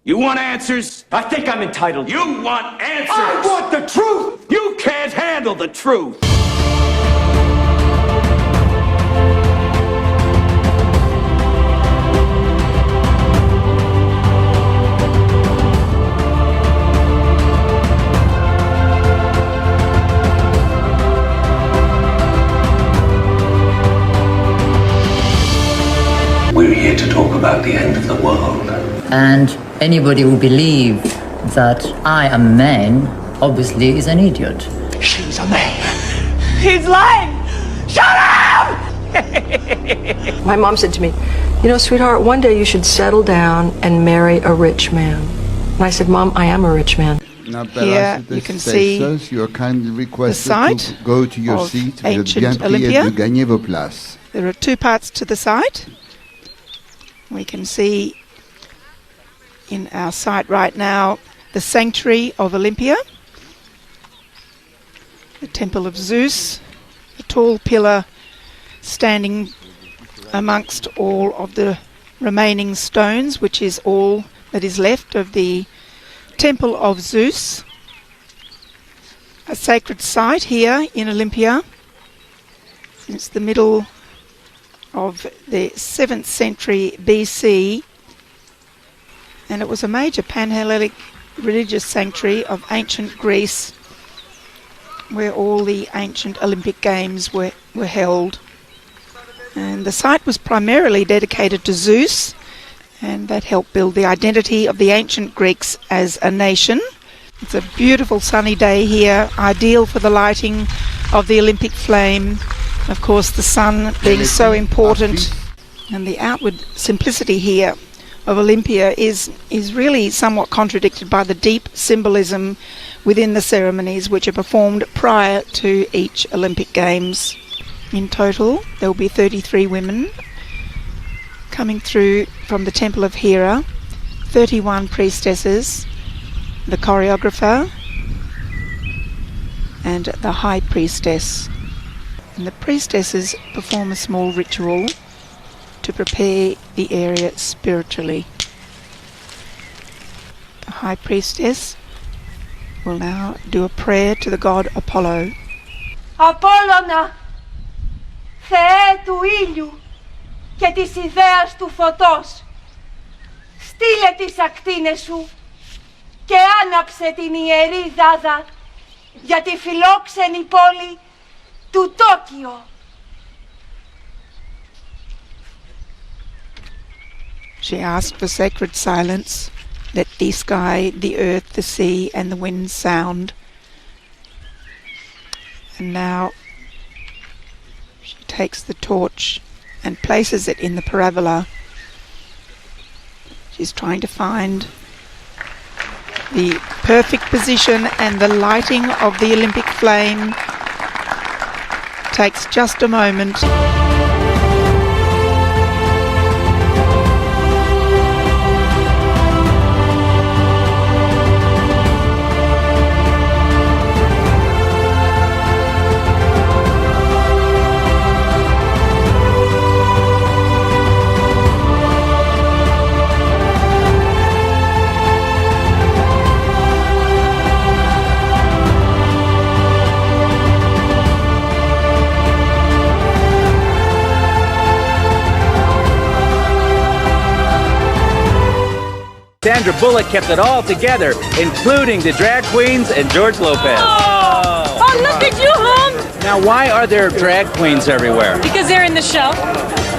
You want answers? I think I'm entitled. You want answers? I want the truth! You can't handle the truth! We're here to talk about the end of the world. And anybody who believes that I am a man, obviously is an idiot. She's a man. He's lying! Shut up! My mom said to me, you know, sweetheart, one day you should settle down and marry a rich man. And I said, Mom, I am a rich man. Here you can see you are kindly requested the site to go to your of seat. ancient Olympia. There are two parts to the site. We can see in our site right now the sanctuary of Olympia, the temple of Zeus, a tall pillar standing amongst all of the remaining stones, which is all that is left of the temple of Zeus. A sacred site here in Olympia since the middle of the 7th century BC, and it was a major pan-Hellenic religious sanctuary of ancient Greece where all the ancient Olympic Games were held. And the site was primarily dedicated to Zeus, and that helped build the identity of the ancient Greeks as a nation. It's a beautiful sunny day here, ideal for the lighting of the Olympic flame. Of course, the sun being so important, and the outward simplicity here of Olympia is really somewhat contradicted by the deep symbolism within the ceremonies which are performed prior to each Olympic Games. In total, there will be 33 women coming through from the Temple of Hera, 31 priestesses, the choreographer, and the high priestess. And the priestesses perform a small ritual to prepare the area spiritually. The high priestess will now do a prayer to the god Apollo. Απόλλωνα, Θεέ του ήλιου και της ιδέας του φωτός, στείλε τις ακτίνες σου και άναψε την ιερή δάδα για τη φιλόξενη πόλη του Τόκιο. She asked for sacred silence. Let the sky, the earth, the sea, and the wind sound. And now she takes the torch and places it in the parabola. She's trying to find the perfect position, and the lighting of the Olympic flame takes just a moment. Sandra Bullock kept it all together, including the drag queens and George Lopez. Oh, look at you, Holmes! Now, why are there drag queens everywhere? Because they're in the show.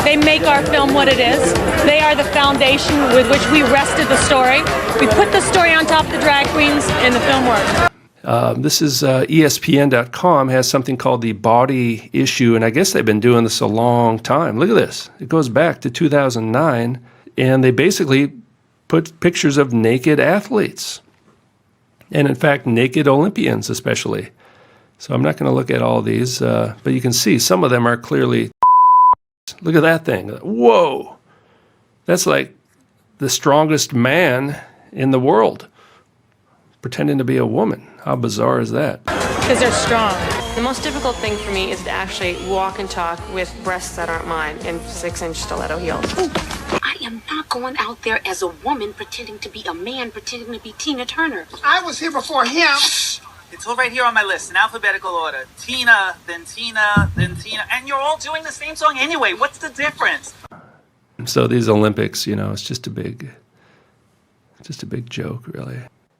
They make our film what it is. They are the foundation with which we rested the story. We put the story on top of the drag queens, and the film works. This is ESPN.com has something called the Body Issue, and I guess they've been doing this a long time. Look at this. It goes back to 2009, and they basically put pictures of naked athletes, and in fact, naked Olympians especially. So I'm not going to look at all these, but you can see some of them are clearly. Look at that thing. Whoa! That's like the strongest man in the world pretending to be a woman. How bizarre is that? Because they're strong. The most difficult thing for me is to actually walk and talk with breasts that aren't mine in 6-inch stiletto heels. I am not going out there as a woman pretending to be a man, pretending to be Tina Turner. I was here before him. It's all right here on my list in alphabetical order. Tina, then Tina, then Tina. And you're all doing the same song anyway. What's the difference? So these Olympics, it's just a big joke, really.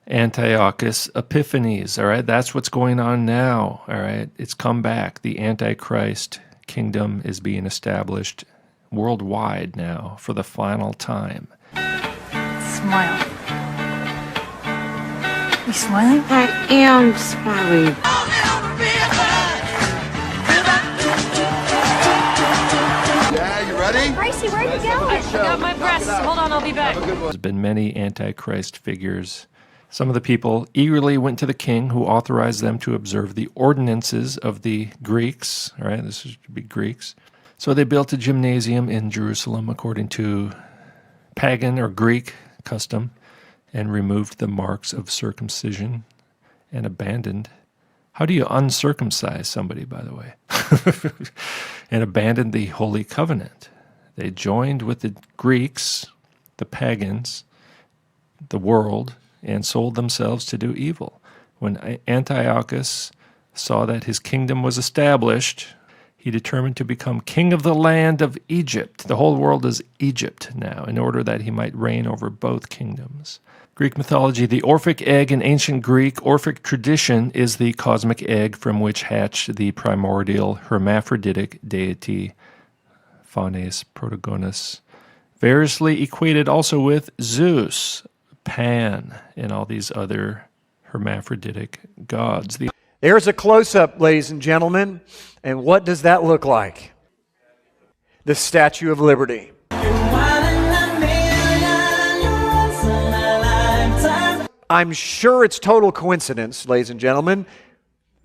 Antiochus Epiphanes, all right? That's what's going on now, all right? It's come back. The Antichrist kingdom is being established worldwide now for the final time. Smile. You smiling? I am smiling. Yeah, you ready? Gracie, where are you going? I got my breasts. Hold on, I'll be back. There's been many Antichrist figures. Some of the people eagerly went to the king, who authorized them to observe the ordinances of the Greeks. All right, this would be Greeks. So they built a gymnasium in Jerusalem according to pagan or Greek custom, and removed the marks of circumcision and abandoned. How do you uncircumcise somebody, by the way? And abandoned the Holy Covenant. They joined with the Greeks, the pagans, the world, and sold themselves to do evil. When Antiochus saw that his kingdom was established, he determined to become king of the land of Egypt. The whole world is Egypt now, in order that he might reign over both kingdoms. Greek mythology, the Orphic egg in ancient Greek, Orphic tradition is the cosmic egg from which hatched the primordial hermaphroditic deity, Phanes Protagonus, variously equated also with Zeus, Pan, and all these other hermaphroditic gods. There's a close-up, ladies and gentlemen, and what does that look like? The Statue of Liberty. I'm sure it's total coincidence, ladies and gentlemen,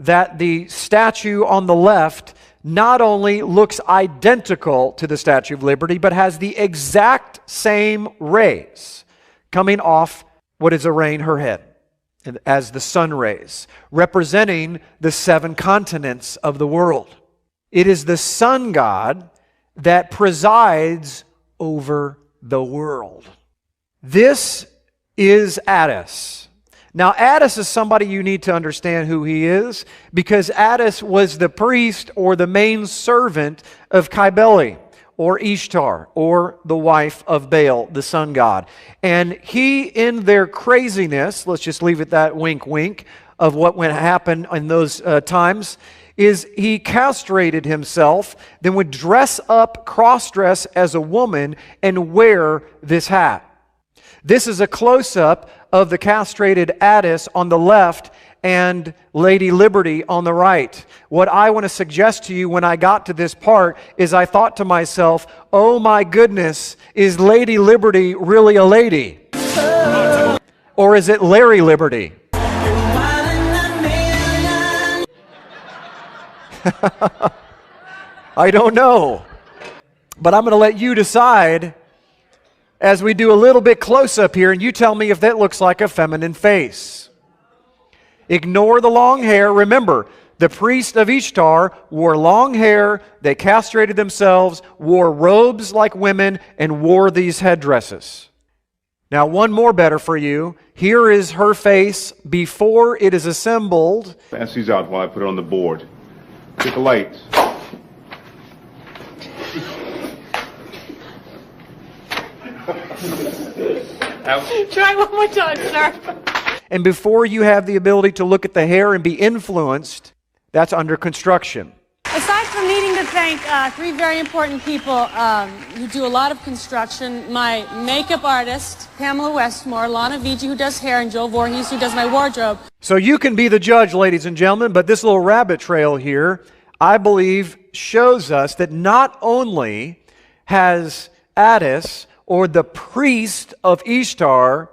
that the statue on the left not only looks identical to the Statue of Liberty, but has the exact same rays coming off what is arraying her head as the sun rays, representing the 7 continents of the world. It is the sun god that presides over the world. This is Attis. Now, Attis is somebody you need to understand who he is, because Attis was the priest or the main servant of Cybele, or Ishtar, or the wife of Baal, the sun god. And he, in their craziness, let's just leave it that wink wink, of what went happen in those times, is he castrated himself, then would dress up, cross-dress as a woman, and wear this hat. This is a close-up of the castrated Attis on the left and Lady Liberty on the right. What I want to suggest to you when I got to this part is I thought to myself, oh my goodness, is Lady Liberty really a lady? Or is it Larry Liberty? I don't know. But I'm going to let you decide as we do a little bit close up here, and you tell me if that looks like a feminine face. Ignore the long hair. Remember, the priest of Ishtar wore long hair, they castrated themselves, wore robes like women, and wore these headdresses. Now, one more better for you. Here is her face before it is assembled. Pass these out while I put it on the board. Get the lights. Try one more time, sir. And before you have the ability to look at the hair and be influenced, that's under construction. Aside from needing to thank 3 very important people who do a lot of construction, my makeup artist, Pamela Westmore, Lana Vici, who does hair, and Joe Voorhees, who does my wardrobe. So you can be the judge, ladies and gentlemen, but this little rabbit trail here, I believe, shows us that not only has Attis, or the priest of Ishtar,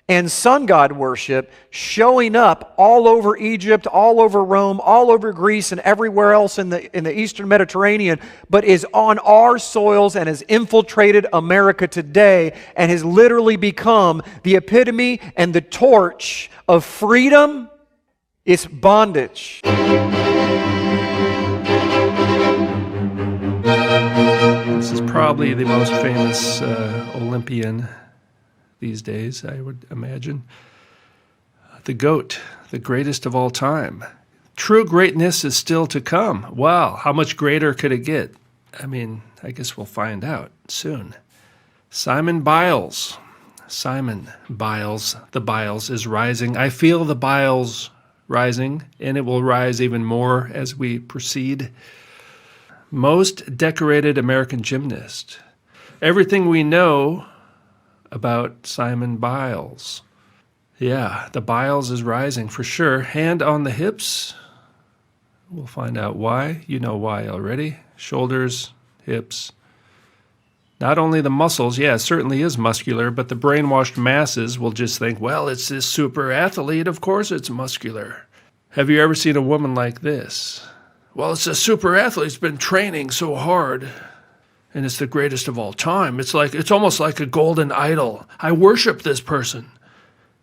and sun god worship showing up all over Egypt, all over Rome, all over Greece, and everywhere else in the Eastern Mediterranean, but is on our soils and has infiltrated America today and has literally become the epitome and the torch of freedom. It's bondage. This is probably the most famous Olympian these days, I would imagine. The GOAT, the greatest of all time. True greatness is still to come. Wow, how much greater could it get? I mean, I guess we'll find out soon. Simon Biles. Simon Biles, the Biles is rising. I feel the Biles rising, and it will rise even more as we proceed. Most decorated American gymnast. Everything we know about Simon Biles. Yeah, the Biles is rising for sure. Hand on the hips. We'll find out why. You know why already. Shoulders, hips. Not only the muscles, yeah, it certainly is muscular, but the brainwashed masses will just think, well, it's this super athlete, of course it's muscular. Have you ever seen a woman like this? Well, it's a super athlete, it's been training so hard, and it's the greatest of all time. It's almost like a golden idol. I worship this person.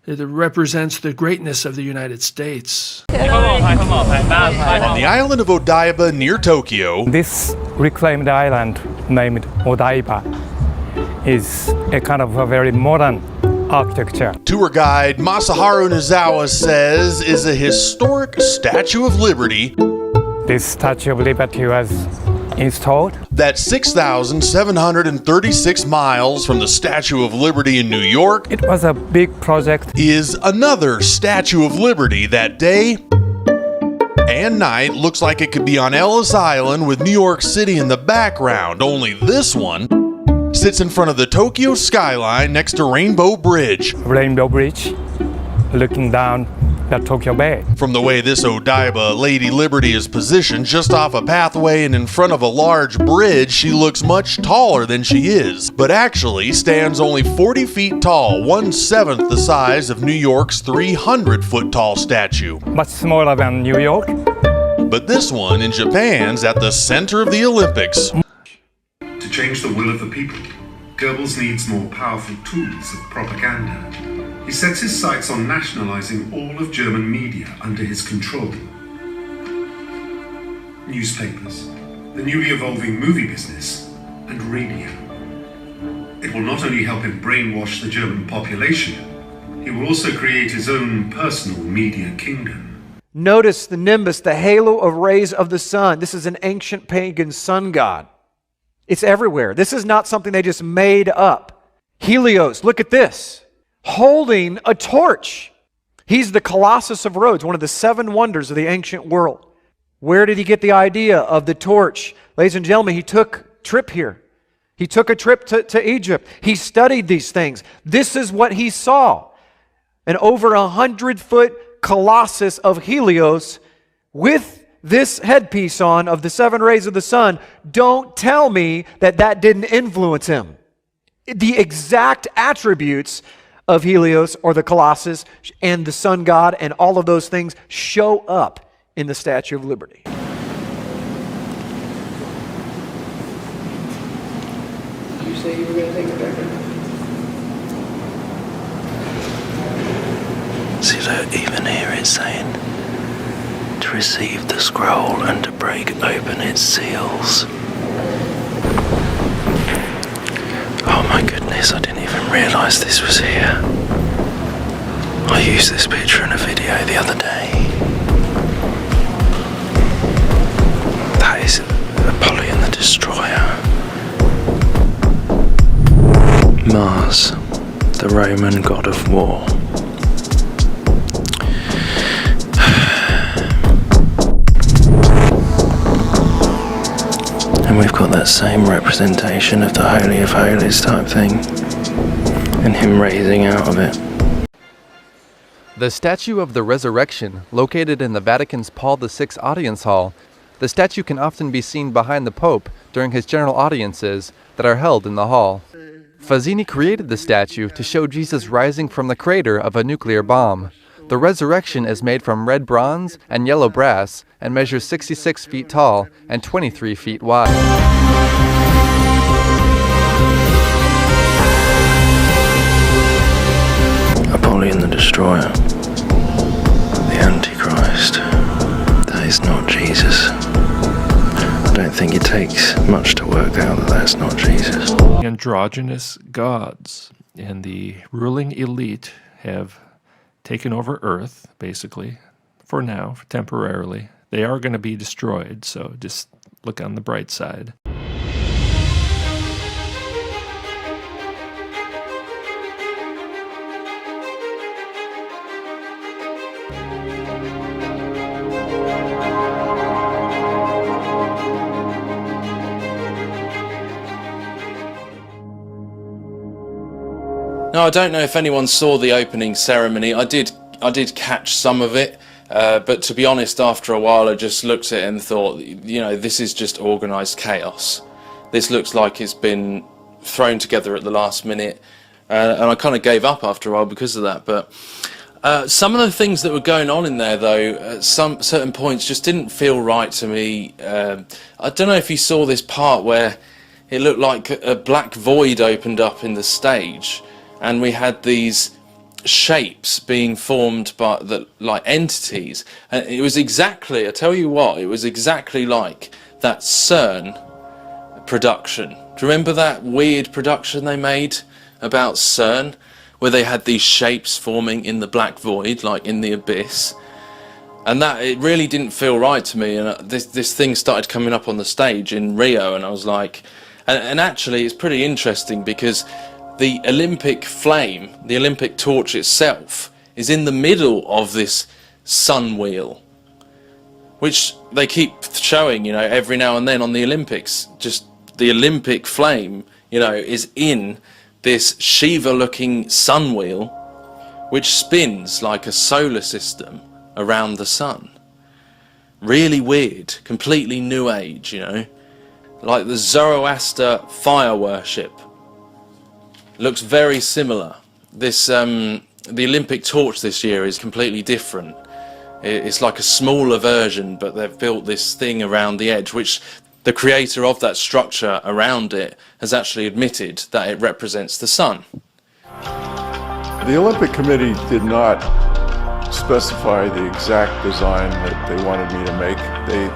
It represents the greatness of the United States. On the island of Odaiba near Tokyo, this reclaimed island named Odaiba is a kind of a very modern architecture. tour guide Masaharu Nizawa says is a historic Statue of Liberty. This Statue of Liberty was installed. That's 6,736 miles from the Statue of Liberty in New York. It was a big project. Is another Statue of Liberty that day and night. Looks like it could be on Ellis Island with New York City in the background. Only this one sits in front of the Tokyo skyline next to Rainbow Bridge. Rainbow Bridge, looking down the Tokyo Bay. From the way this Odaiba Lady Liberty is positioned just off a pathway and in front of a large bridge, she looks much taller than she is, but actually stands only 40 feet tall, 1/7 the size of New York's 300-foot tall statue. Much smaller than New York. But this one in Japan's at the center of the Olympics. To change the will of the people, Goebbels needs more powerful tools of propaganda. He sets his sights on nationalizing all of German media under his control. Newspapers, the newly evolving movie business, and radio. It will not only help him brainwash the German population, he will also create his own personal media kingdom. Notice the nimbus, the halo of rays of the sun. This is an ancient pagan sun god. It's everywhere. This is not something they just made up. Helios, look at this. Holding a torch. He's the Colossus of Rhodes, one of the 7 wonders of the ancient world. Where did he get the idea of the torch? Ladies and gentlemen, he took a trip here. He took a trip to Egypt. He studied these things. This is what he saw. An over 100-foot Colossus of Helios with this headpiece on of the 7 rays of the sun. Don't tell me that that didn't influence him. The exact attributes of Helios or the Colossus and the sun god and all of those things show up in the Statue of Liberty. You say you were going to take it back? See, look, even here it's saying to receive the scroll and to break open its seals. Oh my goodness, I didn't even realise this was here. I used this picture in a video the other day. That is Apollyon the Destroyer. Mars, the Roman god of war. And we've got that same representation of the Holy of Holies type thing, and him raising out of it. The statue of the Resurrection, located in the Vatican's Paul VI Audience Hall, the statue can often be seen behind the Pope during his general audiences that are held in the hall. Fazzini created the statue to show Jesus rising from the crater of a nuclear bomb. The Resurrection is made from red bronze and yellow brass and measures 66 feet tall and 23 feet wide. Apollyon the Destroyer, the Antichrist. That is not Jesus. I don't think it takes much to work out that that's not Jesus. Androgynous gods and the ruling elite have taken over Earth, basically, for now, temporarily. They are going to be destroyed, so just look on the bright side. Now, I don't know if anyone saw the opening ceremony. I did catch some of it, but to be honest, after a while I just looked at it and thought, you know, this is just organised chaos. This looks like it's been thrown together at the last minute, and I kind of gave up after a while because of that. But some of the things that were going on in there, though, at some certain points just didn't feel right to me. I don't know if you saw this part where it looked like a black void opened up in the stage, and we had these shapes being formed by like entities, and it was exactly, I tell you what, it was exactly like that CERN production. Do you remember that weird production they made about CERN, where they had these shapes forming in the black void, like in the abyss? And that, it really didn't feel right to me, and this thing started coming up on the stage in Rio, and I was like, and actually it's pretty interesting because the Olympic flame, the Olympic torch itself, is in the middle of this sun wheel, which they keep showing, you know, every now and then on the Olympics. Just the Olympic flame, you know, is in this Shiva-looking sun wheel, which spins like a solar system around the sun. Really weird, completely new age, you know, like the Zoroaster fire worship. Looks very similar. This the Olympic torch this year is completely different. It's like a smaller version, but they've built this thing around the edge, which the creator of that structure around it has actually admitted that it represents the sun. The Olympic Committee did not specify the exact design that they wanted me to make.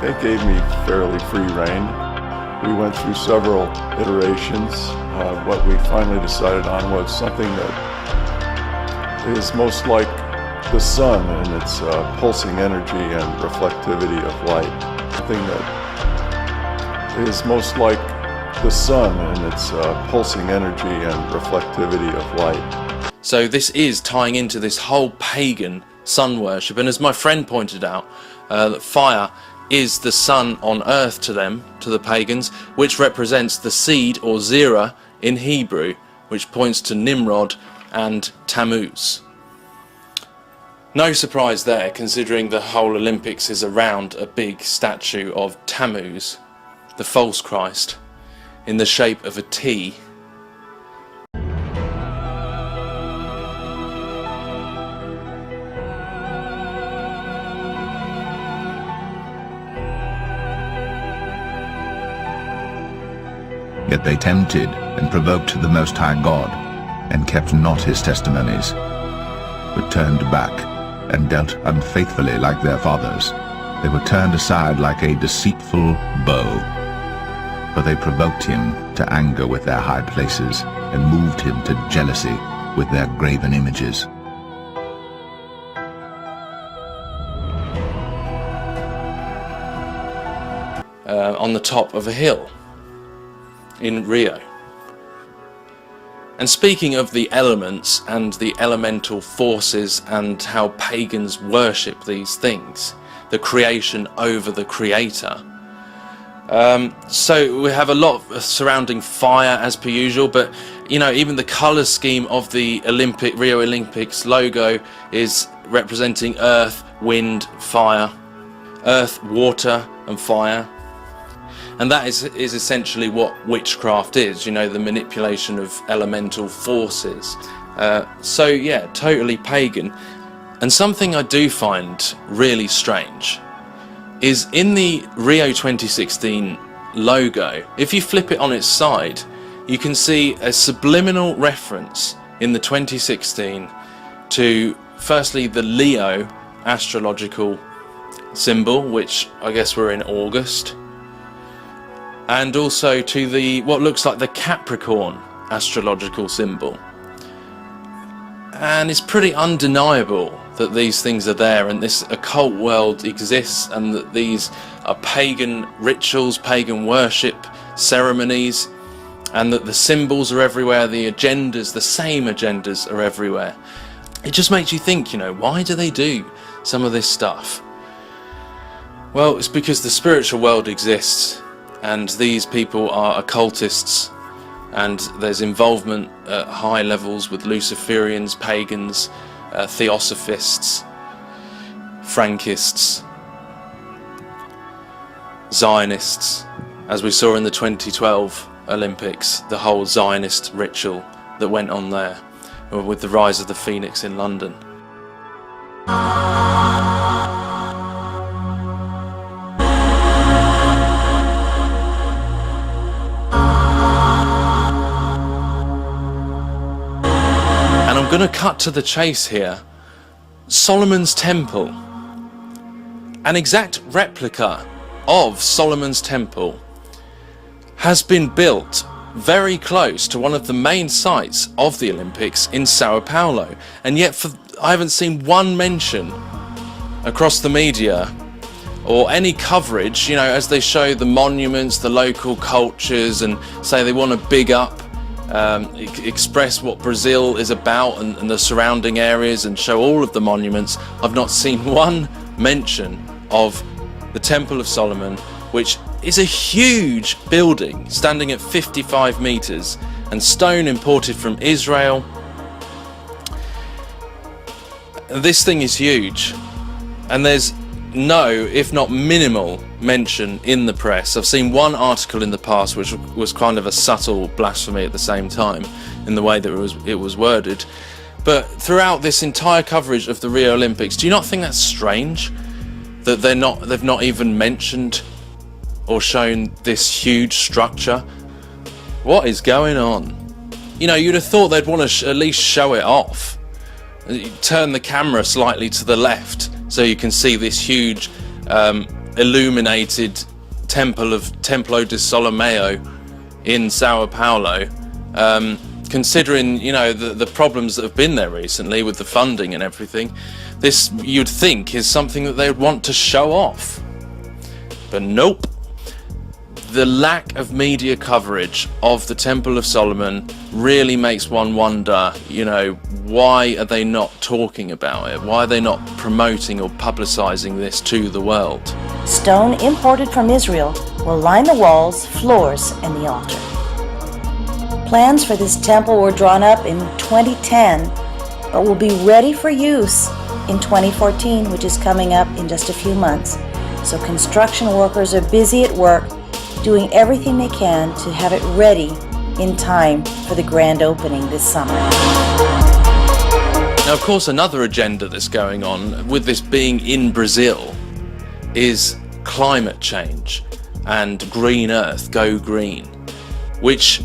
They gave me fairly free rein. We went through several iterations. What we finally decided on was something that is most like the sun in its pulsing energy and reflectivity of light. Something that is most like the sun in its pulsing energy and reflectivity of light. So this is tying into this whole pagan sun worship, and as my friend pointed out, that fire is the sun on earth to them, to the pagans, which represents the seed or zera in Hebrew, which points to Nimrod and Tammuz. No surprise there, considering the whole Olympics is around a big statue of Tammuz, the false Christ, in the shape of a T. Yet they tempted and provoked the Most High God, and kept not his testimonies, but turned back, and dealt unfaithfully like their fathers. They were turned aside like a deceitful bow. For they provoked him to anger with their high places, and moved him to jealousy with their graven images. On the top of a hill in Rio. And speaking of the elements and the elemental forces and how pagans worship these things, the creation over the creator. So we have a lot surrounding fire as per usual, but you know, even the colour scheme of the Rio Olympics logo is representing earth, wind, fire. Earth, water and fire. And that is essentially what witchcraft is, you know, the manipulation of elemental forces. So yeah, totally pagan. And something I do find really strange is in the Rio 2016 logo, if you flip it on its side, you can see a subliminal reference in the 2016 to, firstly, the Leo astrological symbol, which I guess we're in August. and also to the what looks like the Capricorn astrological symbol. And it's pretty undeniable that these things are there and this occult world exists, and that these are pagan rituals, pagan worship ceremonies, and that the symbols are everywhere, the agendas, the same agendas are everywhere. It just makes you think, you know, why do they do some of this stuff? Well, it's because the spiritual world exists, and these people are occultists, and there's involvement at high levels with Luciferians, pagans, Theosophists, Frankists, Zionists, as we saw in the 2012 Olympics, the whole Zionist ritual that went on there with the rise of the Phoenix in London. And I'm going to cut to the chase here. Solomon's Temple, an exact replica of Solomon's Temple, has been built very close to one of the main sites of the Olympics in Sao Paulo, and yet I haven't seen one mention across the media or any coverage, you know, as they show the monuments, the local cultures, and say they want to big up, express what Brazil is about and the surrounding areas, and show all of the monuments. I've not seen one mention of the Temple of Solomon, which is a huge building standing at 55 meters and stone imported from Israel. This thing is huge, and there's no, if not minimal, mention in the press. I've seen one article in the past which was kind of a subtle blasphemy at the same time in the way that it was worded. But throughout this entire coverage of the Rio Olympics, do you not think that's strange that they've not even mentioned or shown this huge structure? What is going on? You know, you'd have thought they'd want to at least show it off. Turn the camera slightly to the left so you can see this huge illuminated temple of Templo de Solomeo in Sao Paulo. Considering, you know, the problems that have been there recently with the funding and everything, this, you'd think, is something that they would want to show off. But nope. The lack of media coverage of the Temple of Solomon really makes one wonder, you know, why are they not talking about it? Why are they not promoting or publicizing this to the world? Stone imported from Israel will line the walls, floors, and the altar. Plans for this temple were drawn up in 2010, but will be ready for use in 2014, which is coming up in just a few months. So construction workers are busy at work, doing everything they can to have it ready in time for the grand opening this summer. Now, of course, another agenda that's going on with this being in Brazil is climate change and green earth, go green, which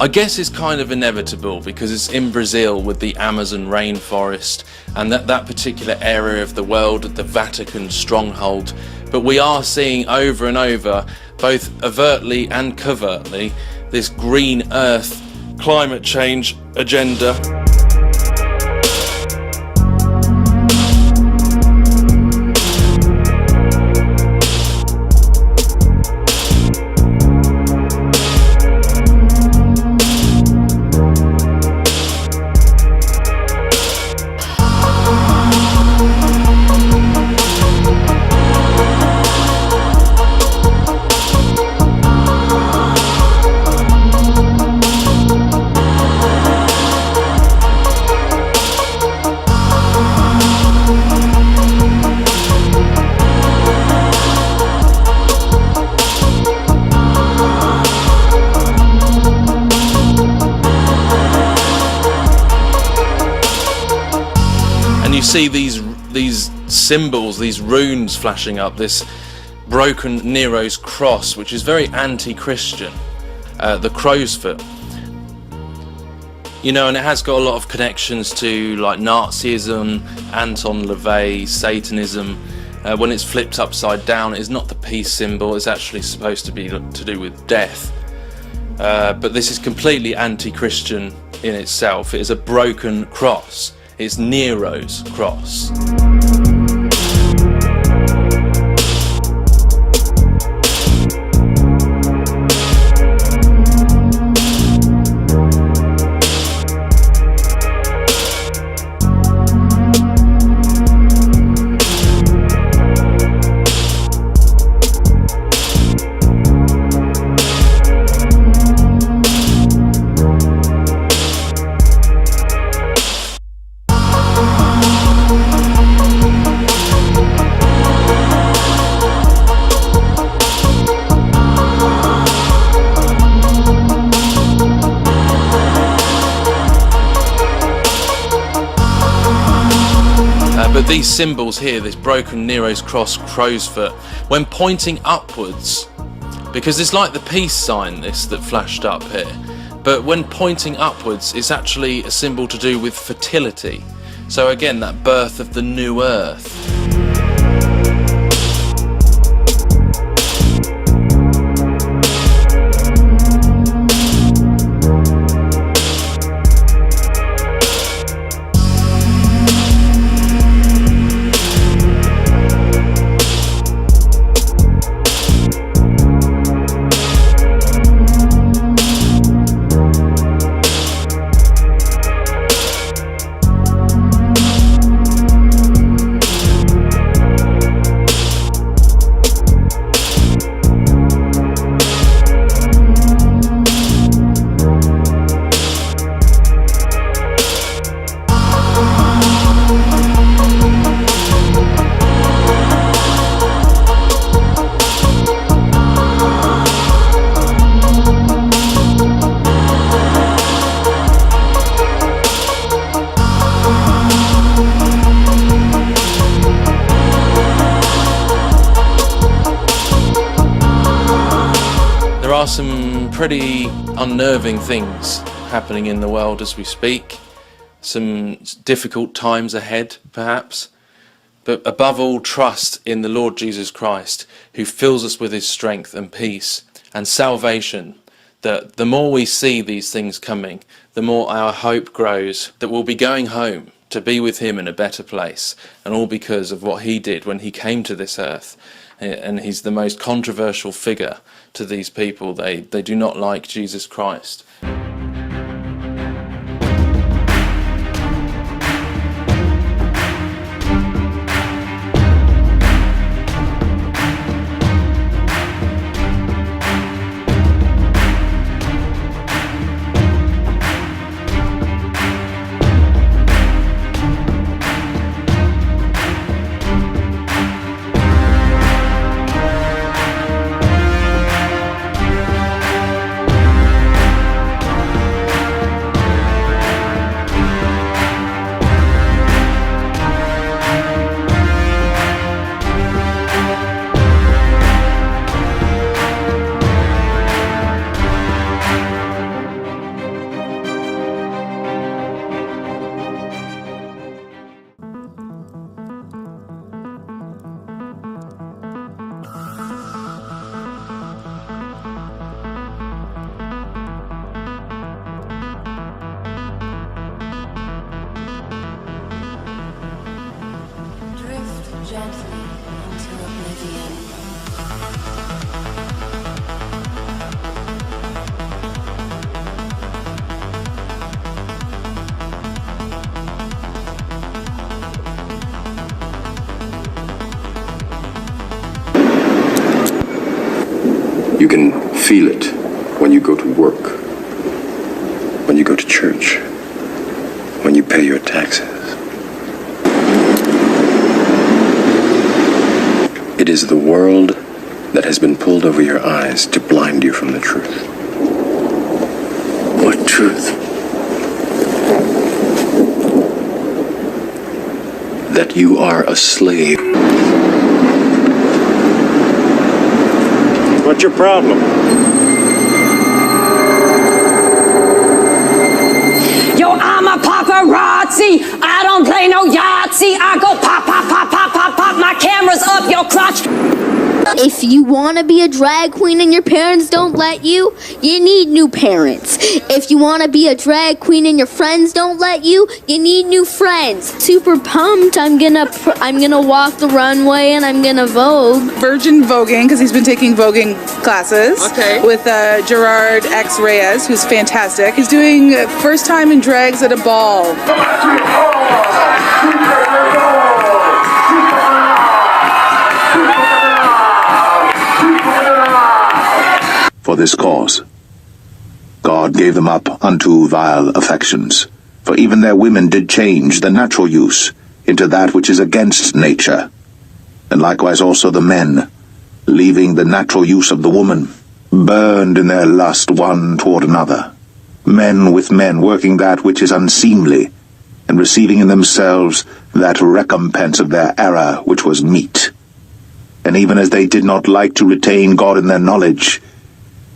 I guess is kind of inevitable because it's in Brazil with the Amazon rainforest and that particular area of the world, the Vatican stronghold. But we are seeing over and over, both overtly and covertly, this green earth climate change agenda. See these symbols, these runes flashing up, this broken Nero's cross, which is very anti-Christian, the crow's foot, you know, and it has got a lot of connections to like Nazism, Anton LaVey, Satanism, When it's flipped upside down, it's not the peace symbol, it's actually supposed to be to do with death. But this is completely anti-Christian in itself. It is a broken cross. It's Nero's cross. But these symbols here, this broken Nero's cross, crow's foot, when pointing upwards, because it's like the peace sign this that flashed up here, but when pointing upwards, it's actually a symbol to do with fertility. So again, that birth of the new earth. There are some pretty unnerving things happening in the world as we speak. Some difficult times ahead, perhaps. But above all, trust in the Lord Jesus Christ, who fills us with his strength and peace and salvation. That the more we see these things coming, the more our hope grows that we'll be going home to be with him in a better place, and all because of what he did when he came to this earth. And he's the most controversial figure to these people. They do not like Jesus Christ. Gently into oblivion. You can feel it when you go to work, when you go to church, when you pay your taxes. It is the world that has been pulled over your eyes to blind you from the truth. What truth? That you are a slave. What's your problem? Yo, I'm a paparazzi. I don't play no Yahtzee. I go pop, pop, pop, pop, pop, pop my cameras up your crotch. If you want to be a drag queen and your parents don't let you, you need new parents. If you want to be a drag queen and your friends don't let you, you need new friends. Super pumped. I'm gonna walk the runway and I'm gonna vogue. Virgin voguing, because he's been taking voguing classes with Gerard X Reyes, who's fantastic. He's doing first time in drags at a ball. For this cause, God gave them up unto vile affections. For even their women did change the natural use into that which is against nature. And likewise also the men, leaving the natural use of the woman, burned in their lust one toward another. Men with men working that which is unseemly, and receiving in themselves that recompense of their error which was meet. And even as they did not like to retain God in their knowledge,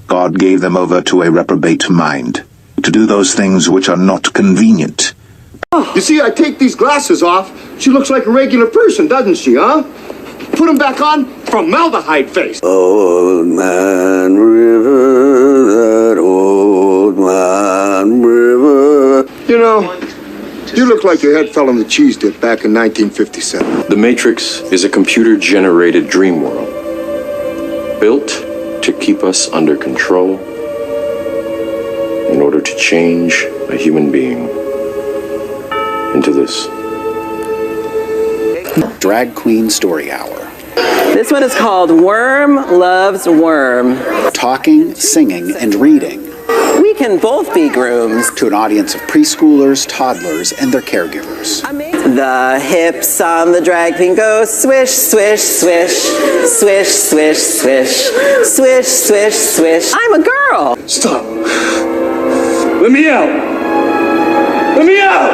God gave them over to a reprobate mind, to do those things which are not convenient. You see, I take these glasses off. She looks like a regular person, doesn't she, huh? Put them back on, formaldehyde face. Old man river, that old man river. You know, you look like your head fell on the cheese dip back in 1957. The Matrix is a computer-generated dream world, built to keep us under control in order to change a human being into this. Drag Queen Story Hour. This one is called Worm Loves Worm. Talking, singing, and reading. We can both be grooms. To an audience of preschoolers, toddlers, and their caregivers. The hips on the drag queen go swish, swish, swish, swish, swish, swish, swish, swish, swish. I'm a girl. Stop. Let me out. Let me out.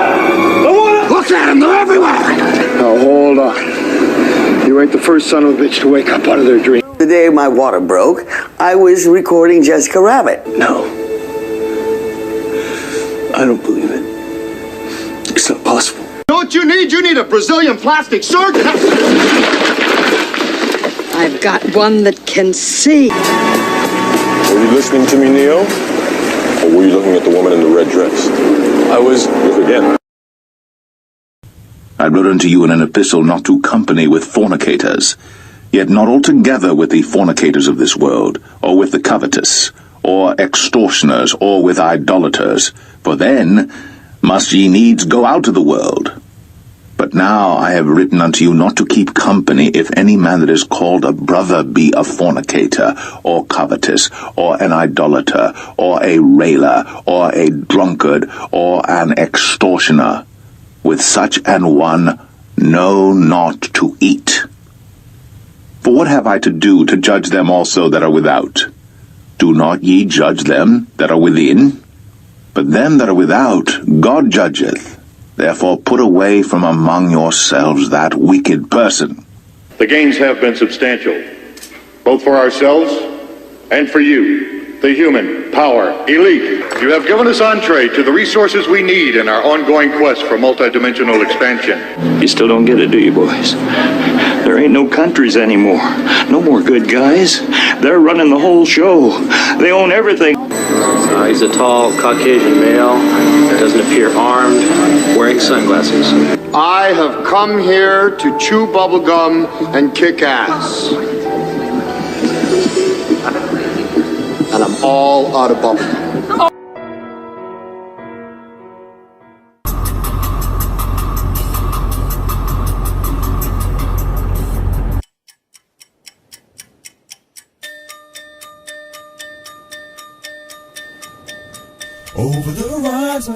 I wanna... Look at them, they're everywhere. Now hold on. You ain't the first son of a bitch to wake up out of their dream. The day my water broke, I was recording Jessica Rabbit. No. I don't believe it. It's not possible. You know what you need? You need a Brazilian plastic surgeon. I've got one that can see. Were you listening to me, Neo? Or were you looking at the woman in the red dress? I was. Look again. I wrote unto you in an epistle not to company with fornicators, yet not altogether with the fornicators of this world, or with the covetous, or extortioners, or with idolaters, for then must ye needs go out of the world. But now I have written unto you not to keep company if any man that is called a brother be a fornicator, or covetous, or an idolater, or a railer, or a drunkard, or an extortioner. With such an one know not to eat. For what have I to do to judge them also that are without? Do not ye judge them that are within? But them that are without God judgeth. Therefore put away from among yourselves that wicked person. The gains have been substantial, both for ourselves and for you, the human power elite. You have given us entree to the resources we need in our ongoing quest for multidimensional expansion. You still don't get it, do you, boys? There ain't no countries anymore. No more good guys. They're running the whole show. They own everything. He's a tall, Caucasian male, doesn't appear armed, wearing sunglasses. I have come here to chew bubblegum and kick ass. And I'm all out of bubblegum. Over the horizon.